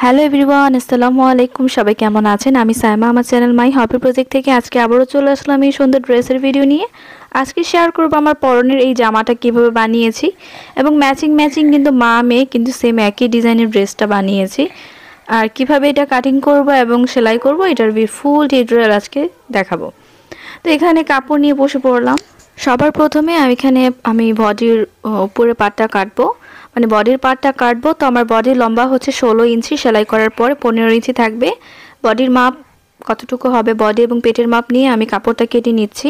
Hello everyone, আসসালামু আলাইকুম। সবাই কেমন আছেন? আমি সাইমা, আমার চ্যানেল মাই হবি প্রজেক্ট থেকে আজকে আবারও চলে আসলাম এই সুন্দর ড্রেসের ভিডিও নিয়ে। আজকে শেয়ার করব আমার পরনের এই জামাটা কিভাবে বানিয়েছি এবং ম্যাচিং ম্যাচিং কিন্তু মা মেয়ে কিন্তু সেম একই ডিজাইনের ড্রেসটা বানিয়েছি। আর কিভাবে এটা কাটিং করব এবং সেলাই করব এটার ফুল টিউটোরিয়াল আজকে দেখাবো। তো এখানে কাপড় নিয়ে বসে পড়লাম। সবার প্রথমে আমি বডির উপরে পাটটা কাটবো, মানে বডির পার্টটা কাটবো। তো আমার বডির লম্বা হচ্ছে 16 ইঞ্চি, সেলাই করার পরে 15 ইঞ্চি থাকবে। বডির মাপ কতটুকু হবে বডি এবং পেটের মাপ নিয়ে আমি কাপড়টা কেটে নিচ্ছি।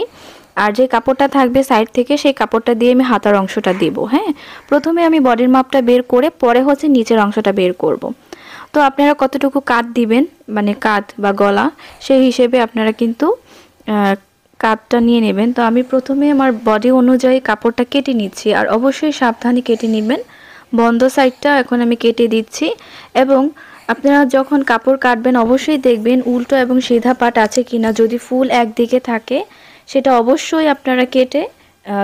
আর যে কাপড়টা থাকবে সাইড থেকে সেই কাপড়টা দিয়ে আমি হাতার অংশটা দেব। হ্যাঁ, প্রথমে আমি বডির মাপটা বের করে পরে হচ্ছে নিচের অংশটা বের করব। তো আপনারা কতটুকু কাট দিবেন, মানে কাঁধ বা গলা, সেই হিসেবে আপনারা কিন্তু কাপটা নিয়ে নেবেন। তো আমি প্রথমে আমার বডি অনুযায়ী কাপড়টা কেটে নিচ্ছি, আর অবশ্যই সাবধানে কেটে নেবেন। বন্ধ সাইডটা এখন আমি কেটে দিচ্ছি। এবং আপনারা যখন কাপড় কাটবেন অবশ্যই দেখবেন উল্টো এবং সিধা পাট আছে কিনা। যদি ফুল একদিকে থাকে সেটা অবশ্যই আপনারা কেটে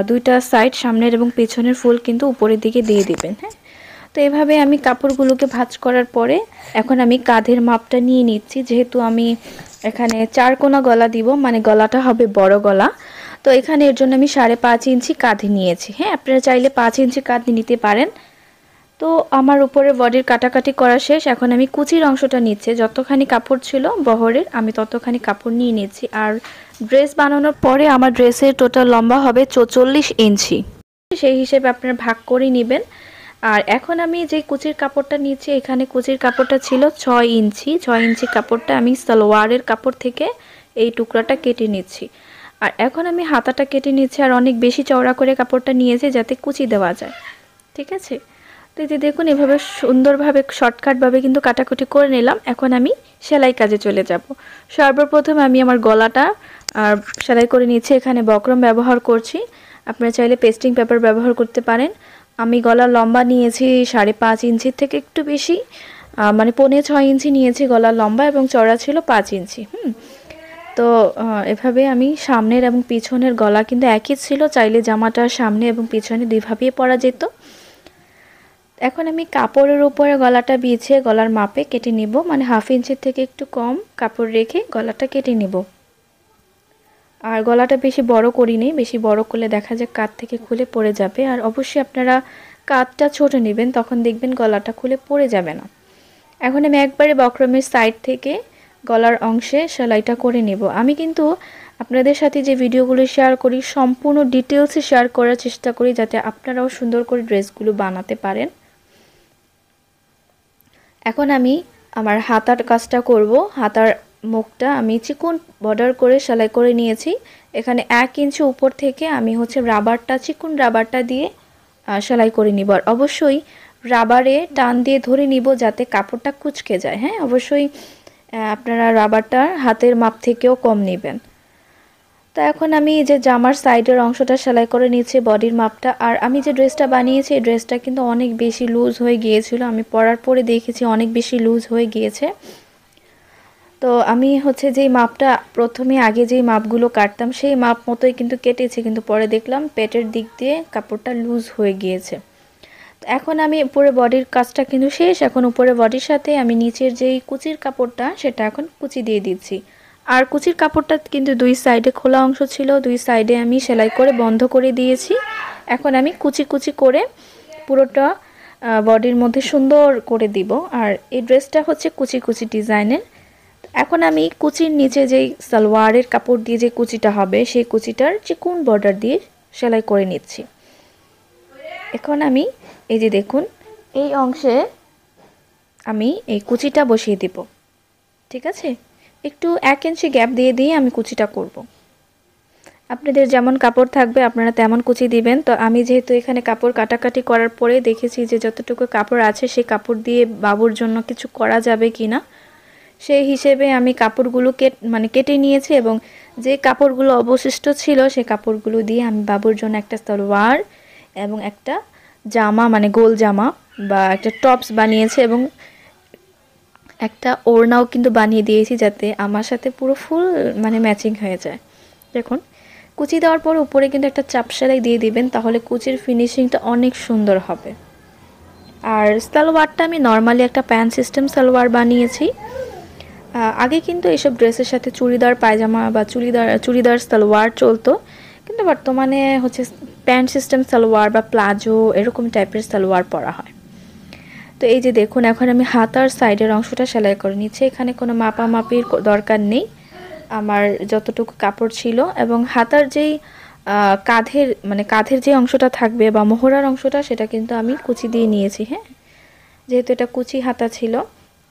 দুইটা সাইড, সামনের এবং পেছনের ফুল কিন্তু উপরের দিকে দিয়ে দিবেন। হ্যাঁ, তো এভাবে আমি কাপড়গুলোকে ভাঁজ করার পরে এখন আমি কাঁধের মাপটা নিয়ে নিচ্ছি। যেহেতু আমি এখানে 4 কোনা গলা দিব, মানে গলাটা হবে বড় গলা। তো এখানে এর জন্য আমি 5.5 ইঞ্চি কাঁধে নিয়েছি। হ্যাঁ, আপনারা চাইলে 5 ইঞ্চি কাঁধে নিতে পারেন। তো আমার উপরে বডির কাটাকাটি করা শেষ। এখন আমি কুচির অংশটা নিচ্ছি। যতখানি কাপড় ছিল বহরের আমি ততখানি কাপড় নিয়ে নিচ্ছি। আর ড্রেস বানানোর পরে আমার ড্রেসের টোটাল লম্বা হবে 44 ইঞ্চি, সেই হিসেবে আপনারা ভাগ করে নেবেন। আর এখন আমি যে কুচির কাপড়টা নিচ্ছি, এখানে কুচির কাপড়টা ছিল 6 ইঞ্চি। 6 ইঞ্চি কাপড়টা আমি সালোয়ারের কাপড় থেকে এই টুকরাটা কেটে নিচ্ছি। আর এখন আমি হাতাটা কেটে নিচ্ছি, আর অনেক বেশি চওড়া করে কাপড়টা নিয়েছি যাতে কুচি দেওয়া যায়। ঠিক আছে, তো এই যে দেখুন এভাবে সুন্দরভাবে শর্টকাটভাবে কিন্তু কাটাকুটি করে নিলাম। এখন আমি সেলাই কাজে চলে যাব। সর্বপ্রথম আমি আমার গলাটা সেলাই করে নিচ্ছি। এখানে বক্রম ব্যবহার করছি, আপনারা চাইলে পেস্টিং পেপার ব্যবহার করতে পারেন। আমি গলার লম্বা নিয়েছি 5.5 ইঞ্চির থেকে একটু বেশি, মানে 5.6 ইঞ্চি নিয়েছি গলার লম্বা, এবং চওড়া ছিল 5 ইঞ্চি। তো এভাবে আমি সামনের এবং পিছনের গলা কিন্তু একই ছিল, চাইলে জামাটার সামনে এবং পিছনে দুইভাবেই পরা যেত। এখন আমি কাপড়ের উপরে গলাটা বিছিয়ে গলার মাপে কেটে নিব, মানে 1/2 ইঞ্চির থেকে একটু কম কাপড় রেখে গলাটা কেটে নিব। আর গলাটা বেশি বড় করিনি, বেশি বড় করলে দেখা যায় কাঁধ থেকে খুলে পড়ে যাবে। আর অবশ্যই আপনারা কাঁধটা ছোট নেবেন, তখন দেখবেন গলাটা খুলে পড়ে যাবে না। এখন আমি একবারে বক্রমের সাইড থেকে গলার অংশে সেলাইটা করে নেব। আমি কিন্তু আপনাদের সাথে যে ভিডিওগুলো শেয়ার করি সম্পূর্ণ ডিটেলসে শেয়ার করার চেষ্টা করি, যাতে আপনারাও সুন্দর করে ড্রেসগুলো বানাতে পারেন। এখন আমি আমার হাতার কাজটা করব। হাতার মুখটা আমি চিকন বর্ডার করে সেলাই করে নিয়েছি। এখানে 1 ইঞ্চি উপর থেকে আমি হচ্ছে রাবারটা, চিকন রাবারটা দিয়ে সেলাই করে নিব। আর অবশ্যই রাবারে টান দিয়ে ধরে নিব যাতে কাপড়টা কুঁচকে যায়। হ্যাঁ, অবশ্যই আপনারা রাবারটা হাতের মাপ থেকেও কম নেবেন। তো এখন আমি যে জামার সাইডের অংশটা সেলাই করে নিয়েছি বডির মাপটা। আর আমি যে ড্রেসটা বানিয়েছি এই ড্রেসটা কিন্তু অনেক বেশি লুজ হয়ে গিয়েছিল, আমি পরার পরে দেখেছি অনেক বেশি লুজ হয়ে গিয়েছে। তো আমি হচ্ছে যেই মাপটা প্রথমে আগে যেই মাপগুলো কাটতাম সেই মাপ মতোই কিন্তু কেটেছি, কিন্তু পরে দেখলাম পেটের দিক দিয়ে কাপড়টা লুজ হয়ে গিয়েছে। তো এখন আমি উপরে বডির কাজটা কিন্তু শেষ। এখন উপরে বডির সাথে আমি নিচের যেই কুচির কাপড়টা সেটা এখন কুচি দিয়ে দিচ্ছি। আর কুচির কাপড়টা কিন্তু দুই সাইডে খোলা অংশ ছিল, দুই সাইডে আমি সেলাই করে বন্ধ করে দিয়েছি। এখন আমি কুচি কুচি করে পুরোটা বডির মধ্যে সুন্দর করে দিব। আর এই ড্রেসটা হচ্ছে কুচি কুচি ডিজাইনের। এখন আমি কুচির নিচে যেই সালোয়ারের কাপড় দিয়ে যে কুচিটা হবে সেই কুচিটার চিকন বর্ডার দিয়ে সেলাই করে নিচ্ছি। এখন আমি এই যে দেখুন এই অংশে আমি এই কুচিটা বসিয়ে দিব। ঠিক আছে, একটু 1 ইঞ্চি গ্যাপ দিয়ে আমি কুচিটা করব। আপনাদের যেমন কাপড় থাকবে আপনারা তেমন কুচি দিবেন। তো আমি যেহেতু এখানে কাপড় কাটাকাটি করার পরে দেখেছি যে যতটুকু কাপড় আছে সেই কাপড় দিয়ে বাবুর জন্য কিছু করা যাবে কিনা, সেই হিসেবে আমি কাপড়গুলো কেটে নিয়েছি। এবং যে কাপড়গুলো অবশিষ্ট ছিল সেই কাপড়গুলো দিয়ে আমি বাবুর জন্য একটা সালোয়ার এবং একটা জামা, মানে গোল জামা বা একটা টপস বানিয়েছি, এবং একটা ওড়নাও কিন্তু বানিয়ে দিয়েছি যাতে আমার সাথে পুরো ফুল ম্যাচিং হয়ে যায়। দেখুন কুচি দেওয়ার পর উপরে কিন্তু একটা চাপ সেলাই দিয়ে দিবেন, তাহলে কুচির ফিনিশিংটা অনেক সুন্দর হবে। আর সালোয়ারটা আমি নর্মালি একটা প্যান্ট সিস্টেম সালোয়ার বানিয়েছি। আগে কিন্তু এসব ড্রেসের সাথে চুড়িদার পায়জামা বা চুড়িদার সালোয়ার চলতো, কিন্তু বর্তমানে হচ্ছে প্যান্ট সিস্টেম সালোয়ার বা প্লাজো এরকম টাইপের সালোয়ার পরা হয়। তো এই যে দেখুন, এখন আমি হাতার সাইডের অংশটা সেলাই করে নিচ্ছি। এখানে কোনো মাপামাপির দরকার নেই, আমার যতটুকু কাপড় ছিল। এবং হাতার যেই কাঁধের যে অংশটা থাকবে বা মোহরার অংশটা, সেটা কিন্তু আমি কুচি দিয়ে নিয়েছি। হ্যাঁ, যেহেতু এটা কুচি হাতা ছিল।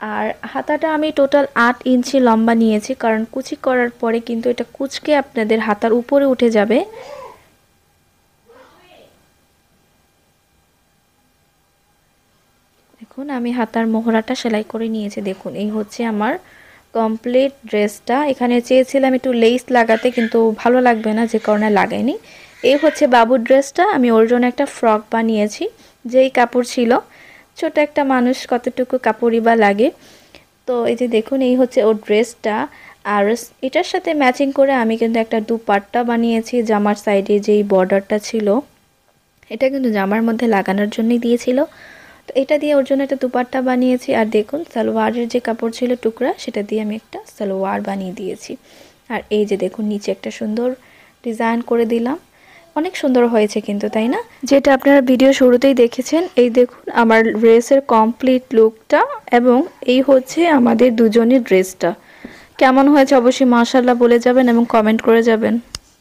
আর হাতাটা আমি টোটাল 8 ইঞ্চি লম্বা নিয়েছি, কারণ কুচি করার পরে কিন্তু এটা কুচকে আপনাদের হাতার উপরে উঠে যাবে। দেখুন, আমি হাতার মোহরাটা সেলাই করে নিয়েছি। দেখুন, এই হচ্ছে আমার কমপ্লিট ড্রেসটা। এখানে চেয়েছিলাম একটু লেস লাগাতে, কিন্তু ভালো লাগবে না, যে কারণে লাগাইনি। এই হচ্ছে বাবুর ড্রেসটা। আমি ওর জন্য একটা ফ্রক বানিয়েছি, যেই কাপড় ছিল। ছোট একটা মানুষ কতটুকু কাপড়ই বা লাগে। তো এই যে দেখুন, এই হচ্ছে ওর ড্রেসটা। আর এটার সাথে ম্যাচিং করে আমি কিন্তু একটা দুপাট্টা বানিয়েছি। জামার সাইডে যেই বর্ডারটা ছিল, এটা কিন্তু জামার মধ্যে লাগানোর জন্যই দিয়েছিল। তো এটা দিয়ে ওর জন্য একটা দুপাট্টা বানিয়েছি। আর দেখুন, সালোয়ারের যে কাপড় ছিল টুকরা, সেটা দিয়ে আমি একটা সালোয়ার বানিয়ে দিয়েছি। আর এই যে দেখুন, নিচে একটা সুন্দর ডিজাইন করে দিলাম। অনেক সুন্দর হয়েছে কিন্তু, তাই না? যেটা আপনারা ভিডিও শুরুতেই দেখেছেন। এই দেখুন আমার ড্রেসের কমপ্লিট লুকটা, এবং এই হচ্ছে আমাদের দুজনের ড্রেসটা। কেমন হয়েছে অবশ্যই মাশাআল্লাহ বলে যাবেন এবং কমেন্ট করে যাবেন।